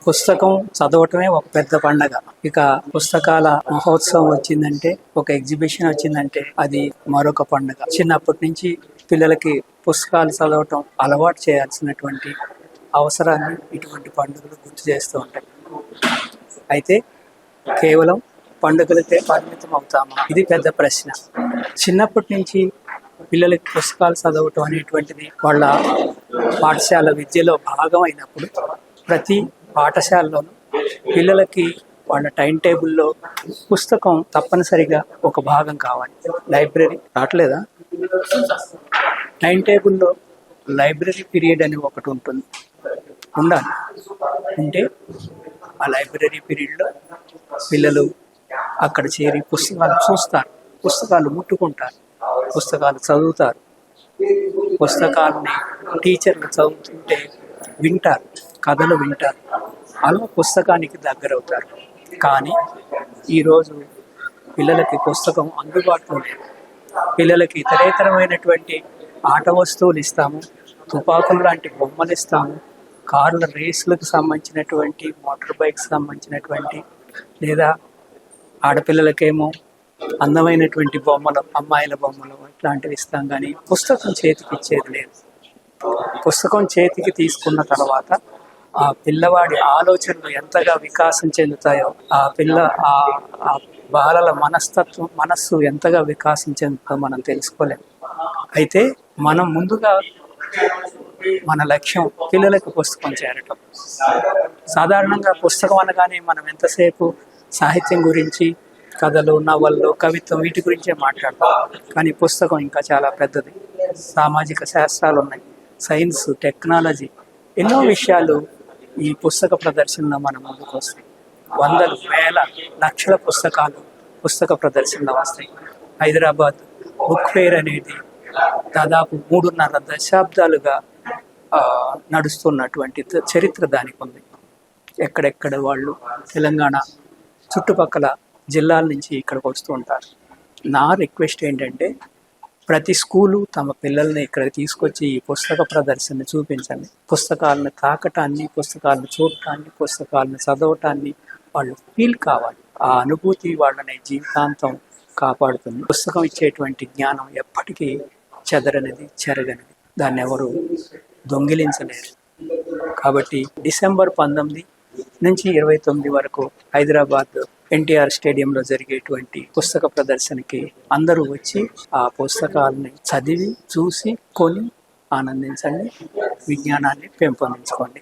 పుస్తకం చదవటమే ఒక పెద్ద పండగ. ఇక పుస్తకాల మహోత్సవం వచ్చిందంటే, ఒక ఎగ్జిబిషన్ వచ్చిందంటే అది మరొక పండగ. చిన్నప్పటి నుంచి పిల్లలకి పుస్తకాలు చదవటం అలవాటు చేయాల్సినటువంటి అవసరాన్ని ఇటువంటి పండుగలు గుర్తు చేస్తూ ఉంటాయి. అయితే కేవలం పండుగలకే పరిమితం అవుతామా? ఇది పెద్ద ప్రశ్న. చిన్నప్పటి నుంచి పిల్లలకి పుస్తకాలు చదవటం అనేటువంటిది వాళ్ళ పాఠశాల విద్యలో భాగం అయినప్పుడు ప్రతి పాఠశాలలోనూ పిల్లలకి వాళ్ళ టైం టేబుల్లో పుస్తకం తప్పనిసరిగా ఒక భాగం కావాలి. లైబ్రరీ రావట్లేదా? టైం టేబుల్లో లైబ్రరీ పీరియడ్ అని ఒకటి ఉంటుంది, ఉండాలి. అంటే ఆ లైబ్రరీ పీరియడ్లో పిల్లలు అక్కడ చేరి పుస్తకాలు చూస్తారు, పుస్తకాలు ముట్టుకుంటారు, పుస్తకాలు చదువుతారు, పుస్తకాలని టీచర్లు చదువుతుంటే వింటారు, కథలు వింటారు, అలా పుస్తకానికి దగ్గరవుతారు. కానీ ఈరోజు పిల్లలకి పుస్తకం అందుబాటులో లేదు. పిల్లలకి ఇతరేతరమైనటువంటి ఆట వస్తువులు ఇస్తాము, తుపాకులు లాంటి బొమ్మలు ఇస్తాము, కార్ల రేసులకు సంబంధించినటువంటి, మోటార్ బైక్స్ సంబంధించినటువంటి, లేదా ఆడపిల్లలకేమో అందమైనటువంటి బొమ్మలు, అమ్మాయిల బొమ్మలు ఇట్లాంటివి ఇస్తాం. కానీ పుస్తకం చేతికి ఇచ్చేది లేదు. పుస్తకం చేతికి తీసుకున్న తర్వాత ఆ పిల్లవాడి ఆలోచనలు ఎంతగా వికాసం చెందుతాయో, ఆ బాలల మనస్సు ఎంతగా వికాసం చెందుతుందో మనం తెలుసుకోలేము. అయితే మనం ముందుగా మన లక్ష్యం పిల్లలకు పుస్తకం చేరటం. సాధారణంగా పుస్తకం అనగానే మనం ఎంతసేపు సాహిత్యం గురించి, కథలు, నవళ్ళు, కవిత్వం వీటి గురించే మాట్లాడతాం. కానీ పుస్తకం ఇంకా చాలా పెద్దది. సామాజిక శాస్త్రాలు ఉన్నాయి, సైన్స్, టెక్నాలజీ, ఎన్నో విషయాలు ఈ పుస్తక ప్రదర్శనలో మన ముందుకు వస్తాయి. వందలు, వేల, లక్షల పుస్తకాలు పుస్తక ప్రదర్శనలో వస్తాయి. హైదరాబాద్ బుక్ ఫెయిర్ అనేది దాదాపు 3.5 దశాబ్దాలుగా నడుస్తున్నటువంటి చరిత్ర దానికి ఉంది. ఎక్కడెక్కడ వాళ్ళు తెలంగాణ చుట్టుపక్కల జిల్లాల నుంచి ఇక్కడికి వస్తూ ఉంటారు. నా రిక్వెస్ట్ ఏంటంటే, ప్రతి స్కూలు తమ పిల్లల్ని ఇక్కడ తీసుకొచ్చి ఈ పుస్తక ప్రదర్శన చూపించండి. పుస్తకాలను తాకటాన్ని, పుస్తకాలను చూడటాన్ని, పుస్తకాలను చదవటాన్ని వాళ్ళు ఫీల్ కావాలి. ఆ అనుభూతి వాళ్ళని జీవితాంతం కాపాడుతుంది. పుస్తకం ఇచ్చేటువంటి జ్ఞానం ఎప్పటికీ చెదరనిది, చెరగనిది. దాన్ని ఎవరు దొంగిలించలేరు. కాబట్టి డిసెంబర్ 19 నుంచి 29 వరకు హైదరాబాద్ ఎన్టీఆర్ స్టేడియంలో జరిగేటువంటి పుస్తక ప్రదర్శనకి అందరూ వచ్చి ఆ పుస్తకాలని చదివి, చూసి, కొని ఆనందించండి. విజ్ఞానాన్ని పెంపొందించుకోండి.